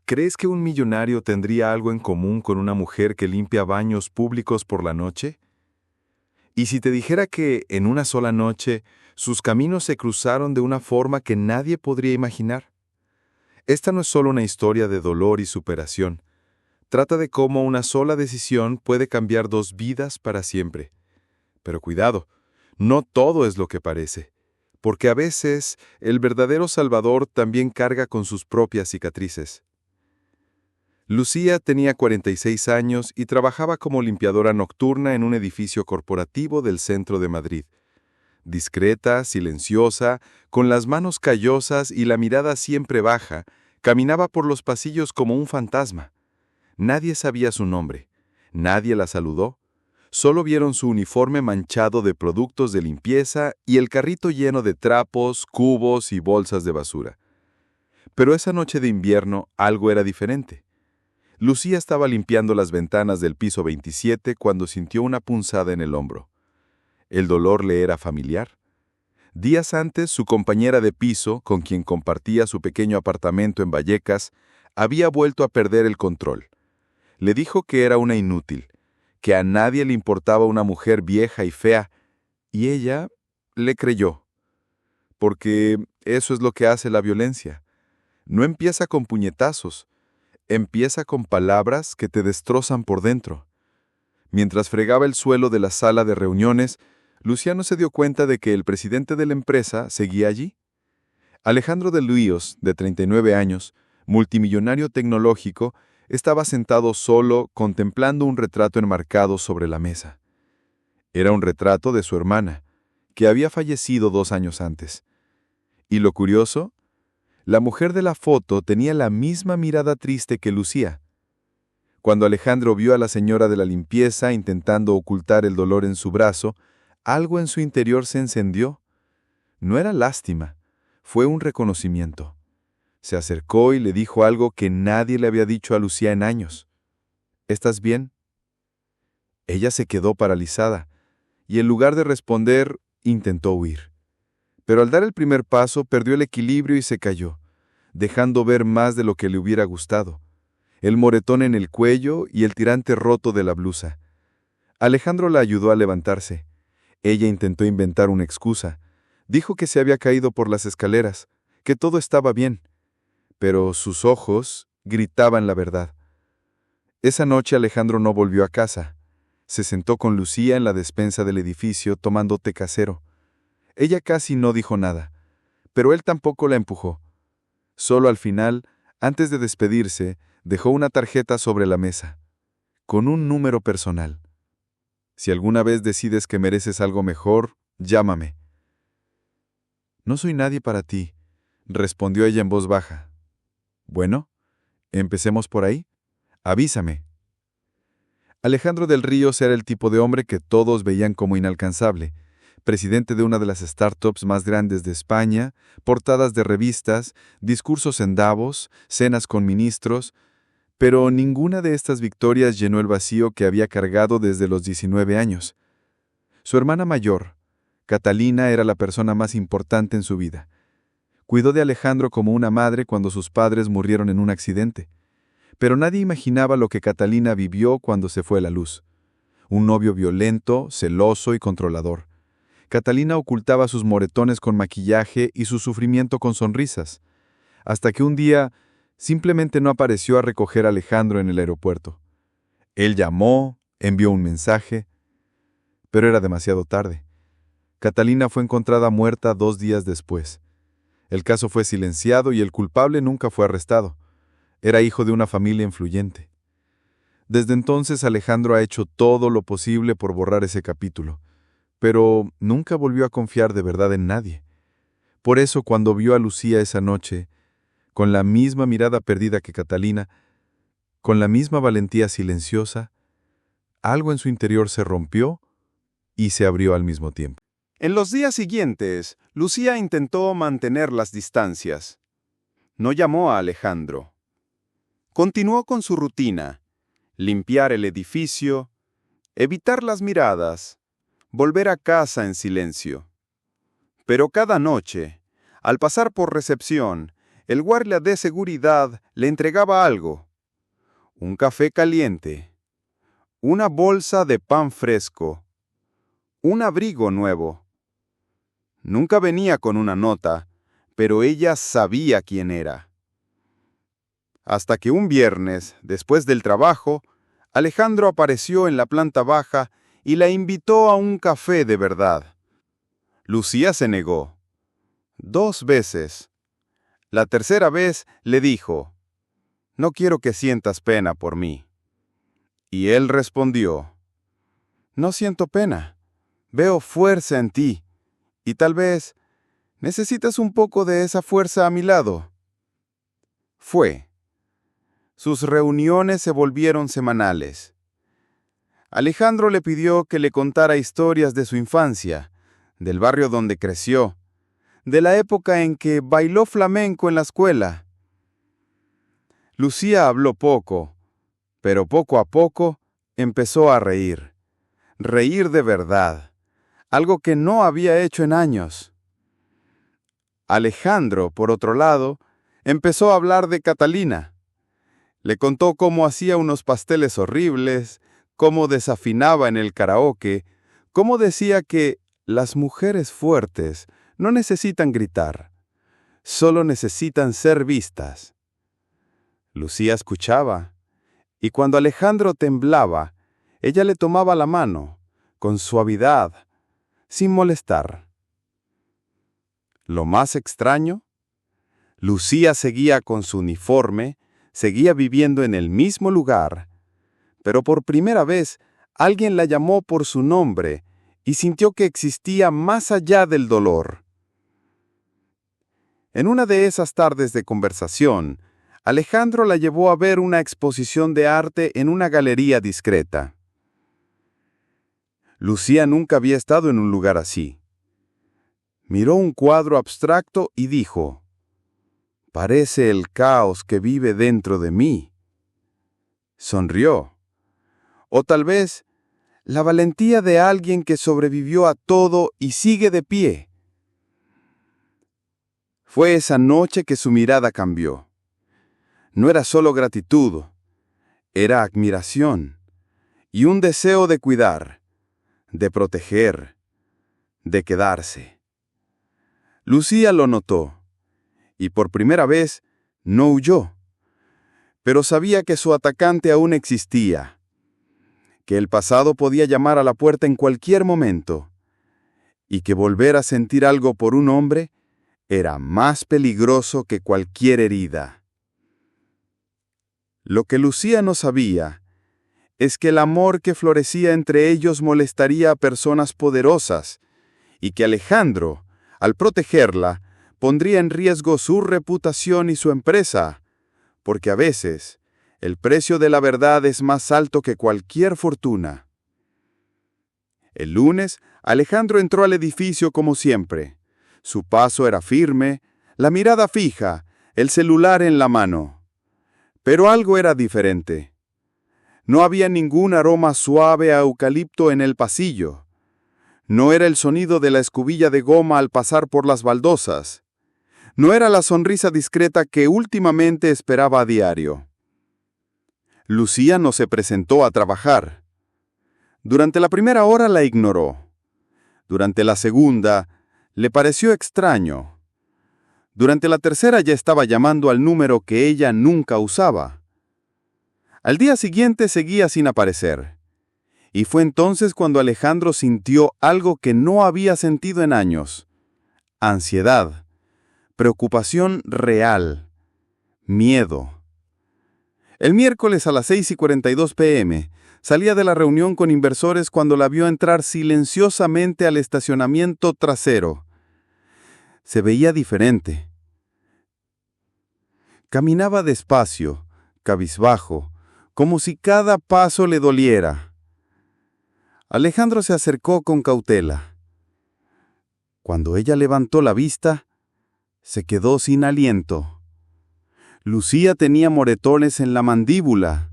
¿Crees que un millonario tendría algo en común con una mujer que limpia baños públicos por la noche? ¿Y si te dijera que, en una sola noche, sus caminos se cruzaron de una forma que nadie podría imaginar? Esta no es solo una historia de dolor y superación. Trata de cómo una sola decisión puede cambiar dos vidas para siempre. Pero cuidado, no todo es lo que parece, porque a veces el verdadero Salvador también carga con sus propias cicatrices. Lucía tenía 46 años y trabajaba como limpiadora nocturna en un edificio corporativo del centro de Madrid. Discreta, silenciosa, con las manos callosas y la mirada siempre baja, caminaba por los pasillos como un fantasma. Nadie sabía su nombre, nadie la saludó, solo vieron su uniforme manchado de productos de limpieza y el carrito lleno de trapos, cubos y bolsas de basura. Pero esa noche de invierno algo era diferente. Lucía estaba limpiando las ventanas del piso 27 cuando sintió una punzada en el hombro. El dolor le era familiar. Días antes, su compañera de piso, con quien compartía su pequeño apartamento en Vallecas, había vuelto a perder el control. Le dijo que era una inútil, que a nadie le importaba una mujer vieja y fea, y ella le creyó. Porque eso es lo que hace la violencia. No empieza con puñetazos, empieza con palabras que te destrozan por dentro. Mientras fregaba el suelo de la sala de reuniones, Luciano se dio cuenta de que el presidente de la empresa seguía allí. Alejandro de Luíos, de 39 años, multimillonario tecnológico, estaba sentado solo contemplando un retrato enmarcado sobre la mesa. Era un retrato de su hermana, que había fallecido 2 años antes. Y lo curioso, la mujer de la foto tenía la misma mirada triste que Lucía. Cuando Alejandro vio a la señora de la limpieza intentando ocultar el dolor en su brazo, algo en su interior se encendió. No era lástima, fue un reconocimiento. Se acercó y le dijo algo que nadie le había dicho a Lucía en años. ¿Estás bien? Ella se quedó paralizada, y en lugar de responder, intentó huir. Pero al dar el primer paso, perdió el equilibrio y se cayó, dejando ver más de lo que le hubiera gustado. El moretón en el cuello y el tirante roto de la blusa. Alejandro la ayudó a levantarse. Ella intentó inventar una excusa. Dijo que se había caído por las escaleras, que todo estaba bien. Pero sus ojos gritaban la verdad. Esa noche Alejandro no volvió a casa. Se sentó con Lucía en la despensa del edificio tomando té casero. Ella casi no dijo nada, pero él tampoco la empujó. Solo al final, antes de despedirse, dejó una tarjeta sobre la mesa, con un número personal. Si alguna vez decides que mereces algo mejor, llámame. No soy nadie para ti, respondió ella en voz baja. Bueno, empecemos por ahí. Avísame. Alejandro del Ríos era el tipo de hombre que todos veían como inalcanzable, presidente de una de las startups más grandes de España, portadas de revistas, discursos en Davos, cenas con ministros, pero ninguna de estas victorias llenó el vacío que había cargado desde los 19 años. Su hermana mayor, Catalina, era la persona más importante en su vida. Cuidó de Alejandro como una madre cuando sus padres murieron en un accidente. Pero nadie imaginaba lo que Catalina vivió cuando se fue la luz. Un novio violento, celoso y controlador. Catalina ocultaba sus moretones con maquillaje y su sufrimiento con sonrisas, hasta que un día simplemente no apareció a recoger a Alejandro en el aeropuerto. Él llamó, envió un mensaje, pero era demasiado tarde. Catalina fue encontrada muerta 2 días después. El caso fue silenciado y el culpable nunca fue arrestado. Era hijo de una familia influyente. Desde entonces Alejandro ha hecho todo lo posible por borrar ese capítulo, pero nunca volvió a confiar de verdad en nadie. Por eso, cuando vio a Lucía esa noche, con la misma mirada perdida que Catalina, con la misma valentía silenciosa, algo en su interior se rompió y se abrió al mismo tiempo. En los días siguientes, Lucía intentó mantener las distancias. No llamó a Alejandro. Continuó con su rutina: limpiar el edificio, evitar las miradas, volver a casa en silencio. Pero cada noche, al pasar por recepción, el guardia de seguridad le entregaba algo: un café caliente, una bolsa de pan fresco, un abrigo nuevo. Nunca venía con una nota, pero ella sabía quién era. Hasta que un viernes, después del trabajo, Alejandro apareció en la planta baja y la invitó a un café de verdad. Lucía se negó 2 veces. La tercera vez le dijo: «No quiero que sientas pena por mí». Y él respondió: «No siento pena. Veo fuerza en ti, y tal vez necesitas un poco de esa fuerza a mi lado». Fue. Sus reuniones se volvieron semanales. Alejandro le pidió que le contara historias de su infancia, del barrio donde creció, de la época en que bailó flamenco en la escuela. Lucía habló poco, pero poco a poco empezó a reír. Reír de verdad, algo que no había hecho en años. Alejandro, por otro lado, empezó a hablar de Catalina. Le contó cómo hacía unos pasteles horribles, cómo desafinaba en el karaoke, cómo decía que las mujeres fuertes no necesitan gritar, solo necesitan ser vistas. Lucía escuchaba, y cuando Alejandro temblaba, ella le tomaba la mano, con suavidad, sin molestar. Lo más extraño, Lucía seguía con su uniforme, seguía viviendo en el mismo lugar, pero por primera vez alguien la llamó por su nombre y sintió que existía más allá del dolor. En una de esas tardes de conversación, Alejandro la llevó a ver una exposición de arte en una galería discreta. Lucía nunca había estado en un lugar así. Miró un cuadro abstracto y dijo: «Parece el caos que vive dentro de mí». Sonrió. O tal vez la valentía de alguien que sobrevivió a todo y sigue de pie. Fue esa noche que su mirada cambió. No era solo gratitud, era admiración y un deseo de cuidar, de proteger, de quedarse. Lucía lo notó, y por primera vez no huyó, pero sabía que su atacante aún existía, que el pasado podía llamar a la puerta en cualquier momento, y que volver a sentir algo por un hombre era más peligroso que cualquier herida. Lo que Lucía no sabía es que el amor que florecía entre ellos molestaría a personas poderosas, y que Alejandro, al protegerla, pondría en riesgo su reputación y su empresa, porque a veces el precio de la verdad es más alto que cualquier fortuna. El lunes, Alejandro entró al edificio como siempre. Su paso era firme, la mirada fija, el celular en la mano. Pero algo era diferente. No había ningún aroma suave a eucalipto en el pasillo. No era el sonido de la escobilla de goma al pasar por las baldosas. No era la sonrisa discreta que últimamente esperaba a diario. Lucía no se presentó a trabajar. Durante la primera hora la ignoró. Durante la segunda, le pareció extraño. Durante la tercera ya estaba llamando al número que ella nunca usaba. Al día siguiente seguía sin aparecer. Y fue entonces cuando Alejandro sintió algo que no había sentido en años: ansiedad, preocupación real, miedo. El miércoles a las 6:42 p.m., salía de la reunión con inversores cuando la vio entrar silenciosamente al estacionamiento trasero. Se veía diferente. Caminaba despacio, cabizbajo, como si cada paso le doliera. Alejandro se acercó con cautela. Cuando ella levantó la vista, se quedó sin aliento. Lucía tenía moretones en la mandíbula,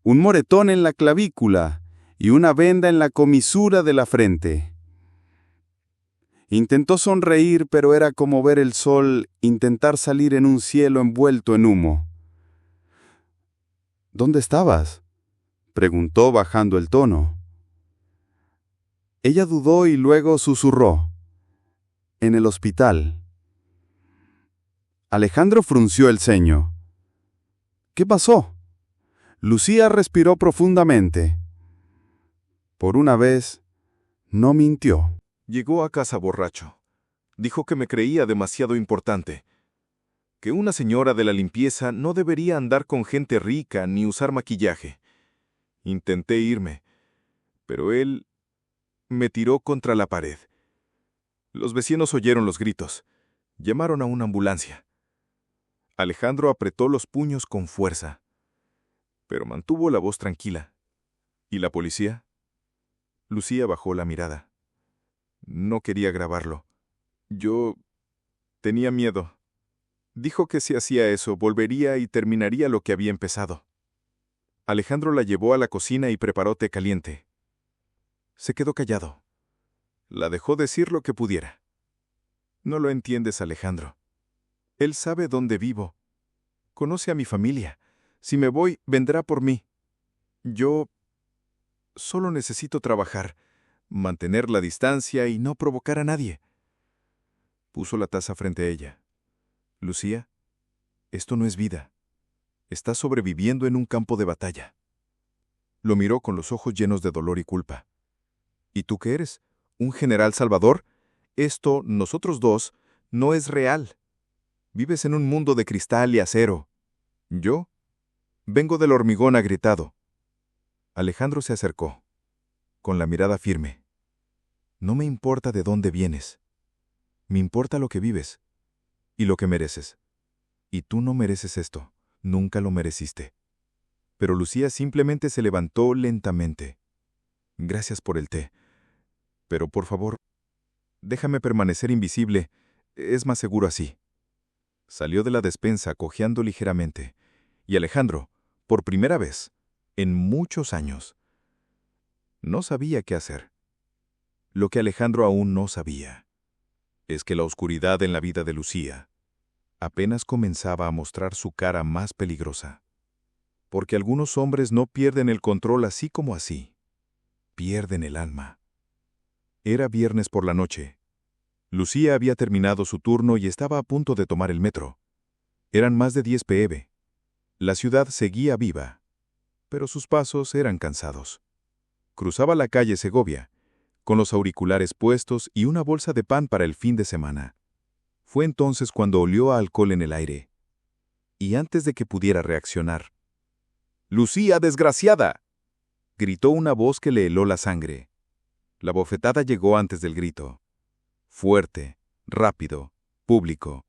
un moretón en la clavícula y una venda en la comisura de la frente. Intentó sonreír, pero era como ver el sol intentar salir en un cielo envuelto en humo. ¿Dónde estabas?, preguntó bajando el tono. Ella dudó y luego susurró. En el hospital. Alejandro frunció el ceño. ¿Qué pasó? Lucía respiró profundamente. Por una vez, no mintió. Llegó a casa borracho. Dijo que me creía demasiado importante. Que una señora de la limpieza no debería andar con gente rica ni usar maquillaje. Intenté irme, pero él me tiró contra la pared. Los vecinos oyeron los gritos. Llamaron a una ambulancia. Alejandro apretó los puños con fuerza, pero mantuvo la voz tranquila. ¿Y la policía? Lucía bajó la mirada. No quería grabarlo. Yo tenía miedo. Dijo que si hacía eso, volvería y terminaría lo que había empezado. Alejandro la llevó a la cocina y preparó té caliente. Se quedó callado. La dejó decir lo que pudiera. No lo entiendes, Alejandro. Él sabe dónde vivo. Conoce a mi familia. Si me voy, vendrá por mí. Yo solo necesito trabajar, mantener la distancia y no provocar a nadie. Puso la taza frente a ella. Lucía, esto no es vida. Estás sobreviviendo en un campo de batalla. Lo miró con los ojos llenos de dolor y culpa. ¿Y tú qué eres? ¿Un general salvador? Esto, nosotros dos, no es real. Vives en un mundo de cristal y acero. Yo vengo del hormigón agrietado. Alejandro se acercó, con la mirada firme. No me importa de dónde vienes. Me importa lo que vives y lo que mereces. Y tú no mereces esto. Nunca lo mereciste. Pero Lucía simplemente se levantó lentamente. Gracias por el té. Pero por favor, déjame permanecer invisible. Es más seguro así. Salió de la despensa cojeando ligeramente. Y Alejandro, por primera vez, en muchos años, no sabía qué hacer. Lo que Alejandro aún no sabía es que la oscuridad en la vida de Lucía apenas comenzaba a mostrar su cara más peligrosa. Porque algunos hombres no pierden el control así como así. Pierden el alma. Era viernes por la noche. Lucía había terminado su turno y estaba a punto de tomar el metro. Eran más de 10 p.m. La ciudad seguía viva, pero sus pasos eran cansados. Cruzaba la calle Segovia, con los auriculares puestos y una bolsa de pan para el fin de semana. Fue entonces cuando olió a alcohol en el aire. Y antes de que pudiera reaccionar, «¡Lucía, desgraciada!», gritó una voz que le heló la sangre. La bofetada llegó antes del grito. Fuerte, rápido, público.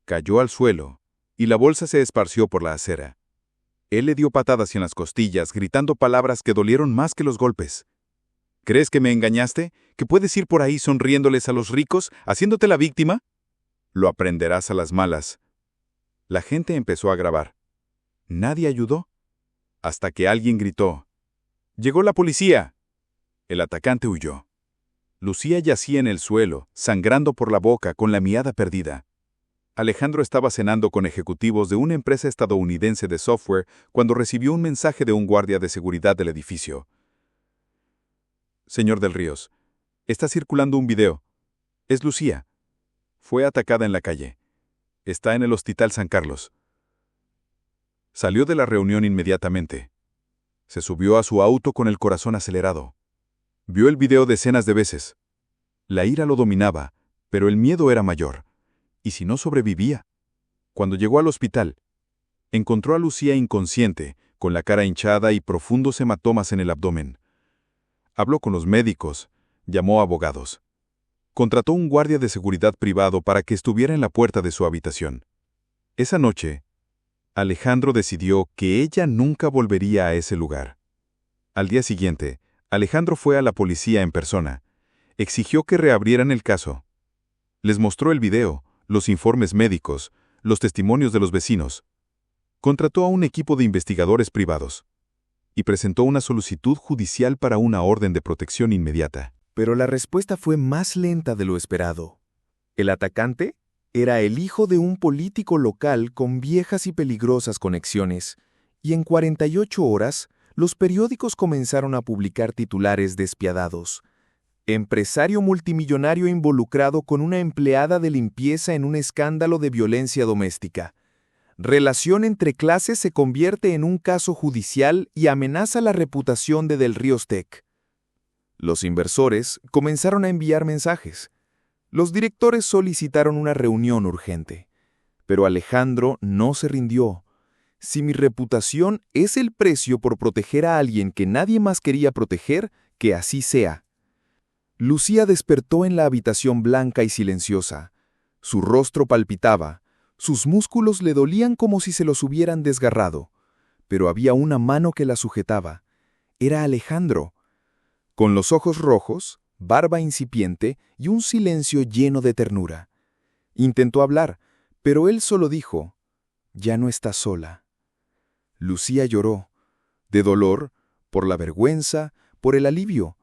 Cayó al suelo, y la bolsa se esparció por la acera. Él le dio patadas en las costillas, gritando palabras que dolieron más que los golpes. ¿Crees que me engañaste? ¿Que puedes ir por ahí sonriéndoles a los ricos, haciéndote la víctima? Lo aprenderás a las malas. La gente empezó a grabar. Nadie ayudó, hasta que alguien gritó. ¡Llegó la policía! El atacante huyó. Lucía yacía en el suelo, sangrando por la boca, con la mirada perdida. Alejandro estaba cenando con ejecutivos de una empresa estadounidense de software cuando recibió un mensaje de un guardia de seguridad del edificio. Señor del Ríos, está circulando un video. Es Lucía. Fue atacada en la calle. Está en el Hospital San Carlos. Salió de la reunión inmediatamente. Se subió a su auto con el corazón acelerado. Vio el video decenas de veces. La ira lo dominaba, pero el miedo era mayor. ¿Y si no sobrevivía? Cuando llegó al hospital, encontró a Lucía inconsciente, con la cara hinchada y profundos hematomas en el abdomen. Habló con los médicos, llamó a abogados. Contrató un guardia de seguridad privado para que estuviera en la puerta de su habitación. Esa noche, Alejandro decidió que ella nunca volvería a ese lugar. Al día siguiente, Alejandro fue a la policía en persona. Exigió que reabrieran el caso. Les mostró el video, los informes médicos, los testimonios de los vecinos. Contrató a un equipo de investigadores privados y presentó una solicitud judicial para una orden de protección inmediata. Pero la respuesta fue más lenta de lo esperado. El atacante era el hijo de un político local con viejas y peligrosas conexiones, y en 48 horas los periódicos comenzaron a publicar titulares despiadados. Empresario multimillonario involucrado con una empleada de limpieza en un escándalo de violencia doméstica. Relación entre clases se convierte en un caso judicial y amenaza la reputación de Del Ríos Tech. Los inversores comenzaron a enviar mensajes. Los directores solicitaron una reunión urgente. Pero Alejandro no se rindió. Si mi reputación es el precio por proteger a alguien que nadie más quería proteger, que así sea. Lucía despertó en la habitación blanca y silenciosa. Su rostro palpitaba. Sus músculos le dolían como si se los hubieran desgarrado. Pero había una mano que la sujetaba. Era Alejandro. Con los ojos rojos, barba incipiente y un silencio lleno de ternura. Intentó hablar, pero él solo dijo, «Ya no estás sola». Lucía lloró, de dolor, por la vergüenza, por el alivio,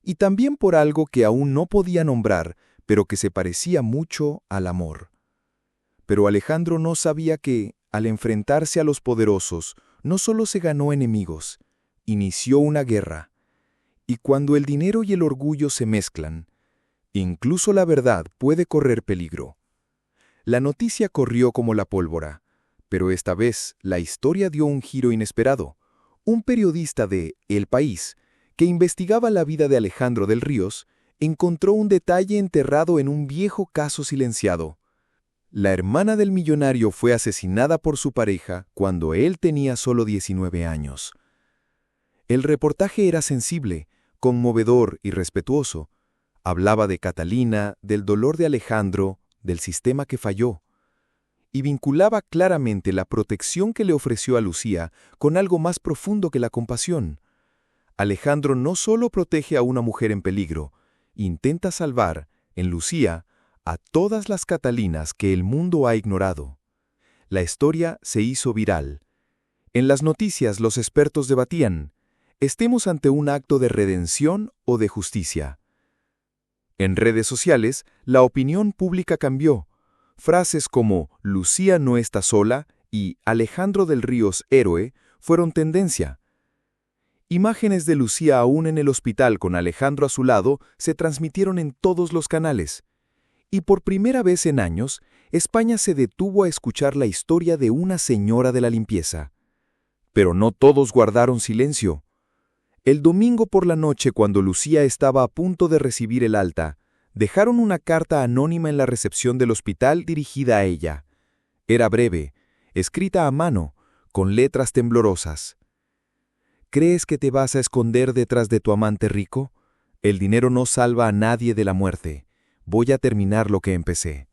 y también por algo que aún no podía nombrar, pero que se parecía mucho al amor. Pero Alejandro no sabía que, al enfrentarse a los poderosos, no solo se ganó enemigos, inició una guerra. Y cuando el dinero y el orgullo se mezclan, incluso la verdad puede correr peligro. La noticia corrió como la pólvora, pero esta vez la historia dio un giro inesperado. Un periodista de El País, que investigaba la vida de Alejandro del Ríos, encontró un detalle enterrado en un viejo caso silenciado. La hermana del millonario fue asesinada por su pareja cuando él tenía solo 19 años. El reportaje era sensible, conmovedor y respetuoso. Hablaba de Catalina, del dolor de Alejandro, del sistema que falló. Y vinculaba claramente la protección que le ofreció a Lucía con algo más profundo que la compasión. Alejandro no solo protege a una mujer en peligro, intenta salvar, en Lucía, a todas las Catalinas que el mundo ha ignorado. La historia se hizo viral. En las noticias los expertos debatían, ¿estemos ante un acto de redención o de justicia? En redes sociales, la opinión pública cambió. Frases como «Lucía no está sola» y «Alejandro del Ríos héroe» fueron tendencia. Imágenes de Lucía aún en el hospital con Alejandro a su lado se transmitieron en todos los canales. Y por primera vez en años, España se detuvo a escuchar la historia de una señora de la limpieza. Pero no todos guardaron silencio. El domingo por la noche, cuando Lucía estaba a punto de recibir el alta, dejaron una carta anónima en la recepción del hospital dirigida a ella. Era breve, escrita a mano, con letras temblorosas. ¿Crees que te vas a esconder detrás de tu amante rico? El dinero no salva a nadie de la muerte. Voy a terminar lo que empecé.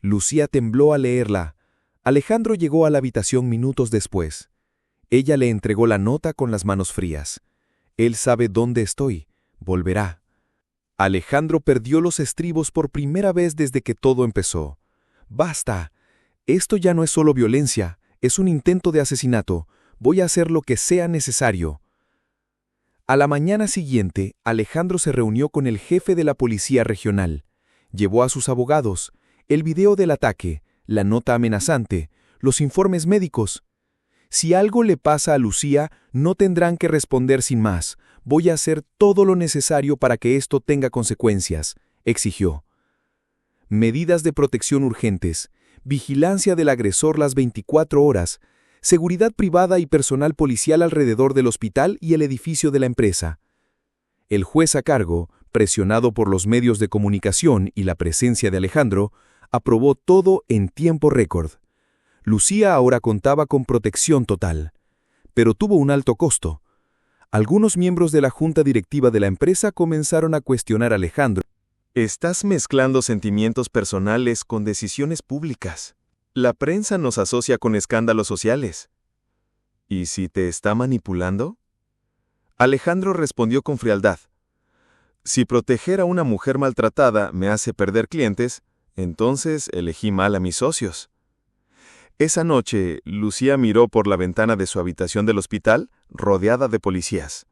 Lucía tembló al leerla. Alejandro llegó a la habitación minutos después. Ella le entregó la nota con las manos frías. Él sabe dónde estoy. Volverá. Alejandro perdió los estribos por primera vez desde que todo empezó. Basta. Esto ya no es solo violencia, es un intento de asesinato. Voy a hacer lo que sea necesario. A la mañana siguiente, Alejandro se reunió con el jefe de la policía regional. Llevó a sus abogados, el video del ataque, la nota amenazante, los informes médicos. Si algo le pasa a Lucía, no tendrán que responder sin más. Voy a hacer todo lo necesario para que esto tenga consecuencias, exigió. Medidas de protección urgentes, vigilancia del agresor las 24 horas, seguridad privada y personal policial alrededor del hospital y el edificio de la empresa. El juez a cargo, presionado por los medios de comunicación y la presencia de Alejandro, aprobó todo en tiempo récord. Lucía ahora contaba con protección total, pero tuvo un alto costo. Algunos miembros de la junta directiva de la empresa comenzaron a cuestionar a Alejandro. Estás mezclando sentimientos personales con decisiones públicas. La prensa nos asocia con escándalos sociales. ¿Y si te está manipulando? Alejandro respondió con frialdad. Si proteger a una mujer maltratada me hace perder clientes, entonces elegí mal a mis socios. Esa noche, Lucía miró por la ventana de su habitación del hospital, rodeada de policías.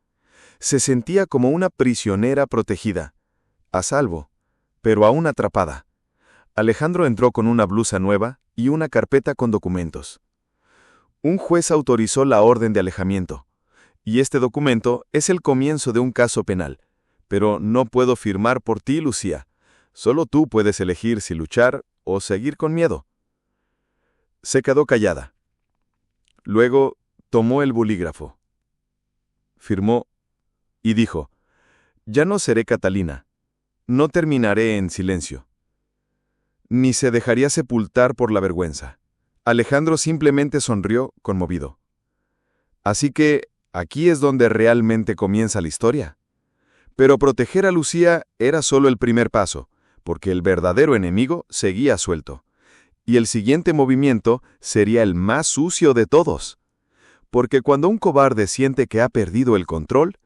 Se sentía como una prisionera protegida, a salvo, pero aún atrapada. Alejandro entró con una blusa nueva y una carpeta con documentos. Un juez autorizó la orden de alejamiento, y este documento es el comienzo de un caso penal. Pero no puedo firmar por ti, Lucía. Solo tú puedes elegir si luchar o seguir con miedo. Se quedó callada. Luego tomó el bolígrafo. Firmó y dijo: «Ya no seré Catalina. No terminaré en silencio». Ni se dejaría sepultar por la vergüenza. Alejandro simplemente sonrió, conmovido. Así que aquí es donde realmente comienza la historia. Pero proteger a Lucía era solo el primer paso, porque el verdadero enemigo seguía suelto. Y el siguiente movimiento sería el más sucio de todos. Porque cuando un cobarde siente que ha perdido el control,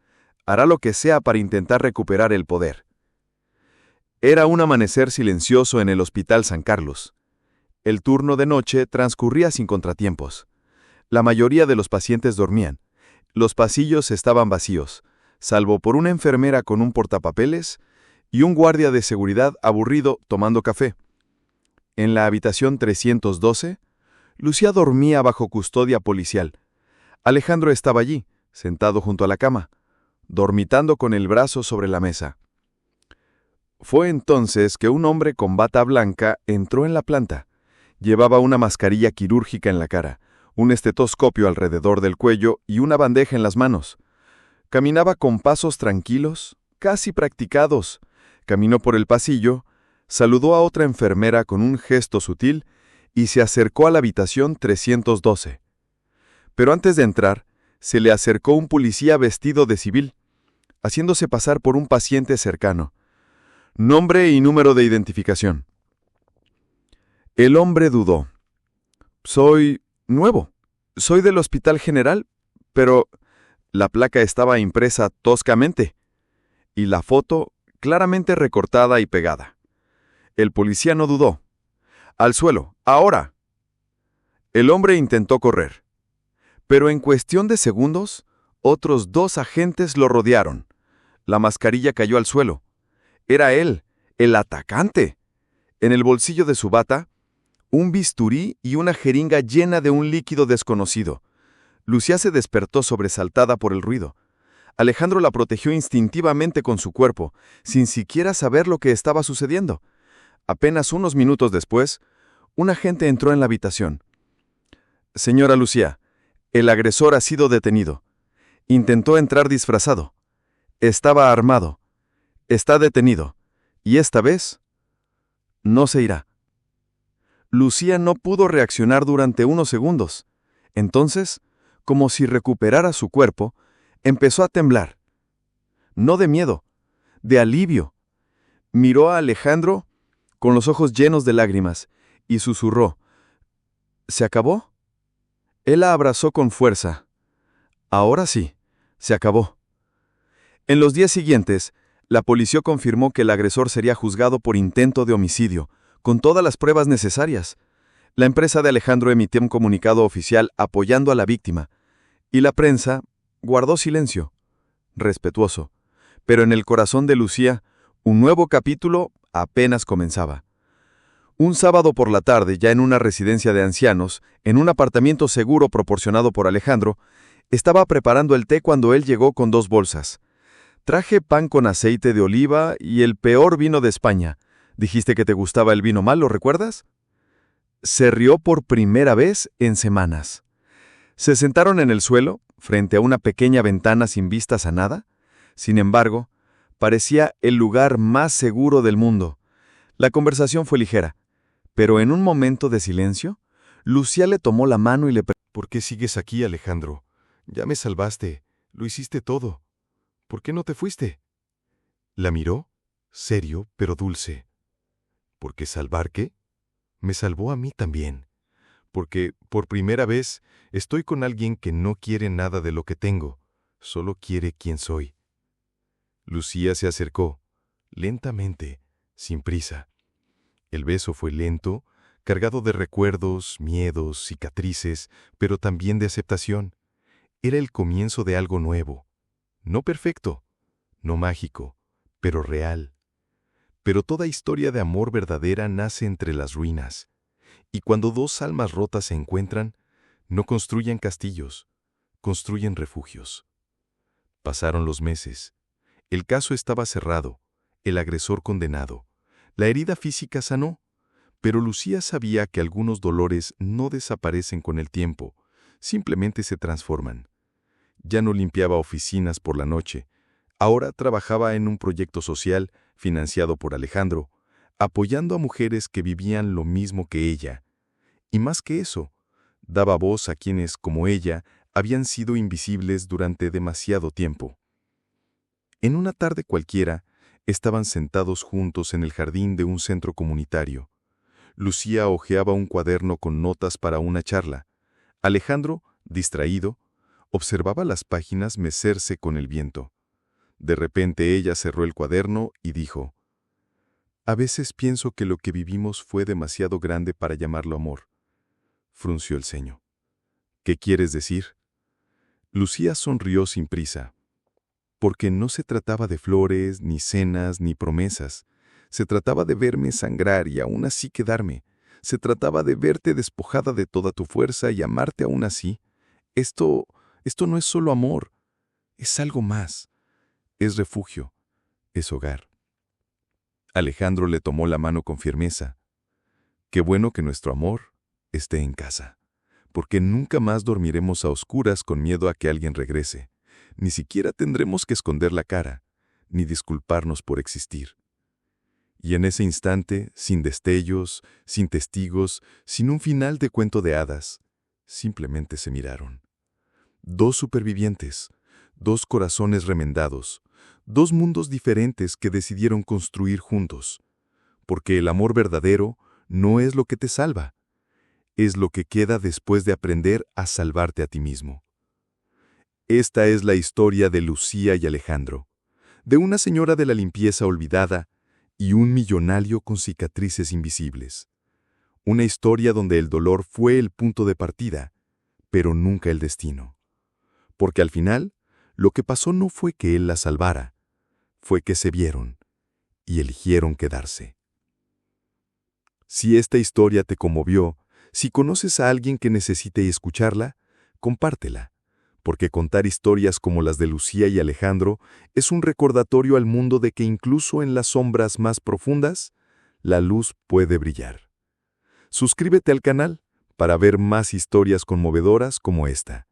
hará lo que sea para intentar recuperar el poder. Era un amanecer silencioso en el Hospital San Carlos. El turno de noche transcurría sin contratiempos. La mayoría de los pacientes dormían. Los pasillos estaban vacíos, salvo por una enfermera con un portapapeles y un guardia de seguridad aburrido tomando café. En la habitación 312, Lucía dormía bajo custodia policial. Alejandro estaba allí, sentado junto a la cama, dormitando con el brazo sobre la mesa. Fue entonces que un hombre con bata blanca entró en la planta. Llevaba una mascarilla quirúrgica en la cara, un estetoscopio alrededor del cuello y una bandeja en las manos. Caminaba con pasos tranquilos, casi practicados. Caminó por el pasillo, saludó a otra enfermera con un gesto sutil y se acercó a la habitación 312. Pero antes de entrar, se le acercó un policía vestido de civil, haciéndose pasar por un paciente cercano. Nombre y número de identificación. El hombre dudó. «Soy nuevo. Soy del Hospital General, pero...» La placa estaba impresa toscamente, y la foto claramente recortada y pegada. El policía no dudó. «Al suelo, ahora». El hombre intentó correr, pero en cuestión de segundos, otros 2 agentes lo rodearon. La mascarilla cayó al suelo. Era él, el atacante. En el bolsillo de su bata, un bisturí y una jeringa llena de un líquido desconocido. Lucía se despertó sobresaltada por el ruido. Alejandro la protegió instintivamente con su cuerpo, sin siquiera saber lo que estaba sucediendo. Apenas unos minutos después, un agente entró en la habitación. «Señora Lucía, el agresor ha sido detenido. Intentó entrar disfrazado. Estaba armado. Está detenido. Y esta vez, no se irá». Lucía no pudo reaccionar durante unos segundos. Entonces, como si recuperara su cuerpo, empezó a temblar. No de miedo, de alivio. Miró a Alejandro con los ojos llenos de lágrimas y susurró: «¿Se acabó?». Él la abrazó con fuerza. «Ahora sí, se acabó». En los días siguientes, la policía confirmó que el agresor sería juzgado por intento de homicidio, con todas las pruebas necesarias. La empresa de Alejandro emitió un comunicado oficial apoyando a la víctima, y la prensa guardó silencio, respetuoso. Pero en el corazón de Lucía, un nuevo capítulo apenas comenzaba. Un sábado por la tarde, ya en una residencia de ancianos, en un apartamento seguro proporcionado por Alejandro, estaba preparando el té cuando él llegó con 2 bolsas. «Traje pan con aceite de oliva y el peor vino de España. Dijiste que te gustaba el vino malo, ¿recuerdas?». Se rió por primera vez en semanas. Se sentaron en el suelo, frente a una pequeña ventana sin vistas a nada. Sin embargo, parecía el lugar más seguro del mundo. La conversación fue ligera, pero en un momento de silencio, Lucía le tomó la mano y le preguntó: ¿Por qué sigues aquí, Alejandro? Ya me salvaste, lo hiciste todo. ¿Por qué no te fuiste? La miró, serio pero dulce. ¿Por qué salvar qué? Me salvó a mí también. Porque, por primera vez, estoy con alguien que no quiere nada de lo que tengo, solo quiere quién soy. Lucía se acercó, lentamente, sin prisa. El beso fue lento, cargado de recuerdos, miedos, cicatrices, pero también de aceptación. Era el comienzo de algo nuevo. No perfecto, no mágico, pero real. Pero toda historia de amor verdadera nace entre las ruinas. Y cuando dos almas rotas se encuentran, no construyen castillos, construyen refugios. Pasaron los meses. El caso estaba cerrado, el agresor condenado. La herida física sanó, pero Lucía sabía que algunos dolores no desaparecen con el tiempo, simplemente se transforman. Ya no limpiaba oficinas por la noche. Ahora trabajaba en un proyecto social financiado por Alejandro, apoyando a mujeres que vivían lo mismo que ella. Y más que eso, daba voz a quienes, como ella, habían sido invisibles durante demasiado tiempo. En una tarde cualquiera, estaban sentados juntos en el jardín de un centro comunitario. Lucía hojeaba un cuaderno con notas para una charla. Alejandro, distraído, observaba las páginas mecerse con el viento. De repente ella cerró el cuaderno y dijo: «A veces pienso que lo que vivimos fue demasiado grande para llamarlo amor». Frunció el ceño. «¿Qué quieres decir?». Lucía sonrió sin prisa. Porque no se trataba de flores, ni cenas, ni promesas. Se trataba de verme sangrar y aún así quedarme. Se trataba de verte despojada de toda tu fuerza y amarte aún así. Esto no es solo amor, es algo más. Es refugio, es hogar. Alejandro le tomó la mano con firmeza. Qué bueno que nuestro amor esté en casa, porque nunca más dormiremos a oscuras con miedo a que alguien regrese. Ni siquiera tendremos que esconder la cara, ni disculparnos por existir. Y en ese instante, sin destellos, sin testigos, sin un final de cuento de hadas, simplemente se miraron. Dos supervivientes, dos corazones remendados, dos mundos diferentes que decidieron construir juntos. Porque el amor verdadero no es lo que te salva, es lo que queda después de aprender a salvarte a ti mismo. Esta es la historia de Lucía y Alejandro, de una señora de la limpieza olvidada y un millonario con cicatrices invisibles. Una historia donde el dolor fue el punto de partida, pero nunca el destino. Porque al final, lo que pasó no fue que él la salvara, fue que se vieron y eligieron quedarse. Si esta historia te conmovió, si conoces a alguien que necesite escucharla, compártela. Porque contar historias como las de Lucía y Alejandro es un recordatorio al mundo de que incluso en las sombras más profundas, la luz puede brillar. Suscríbete al canal para ver más historias conmovedoras como esta.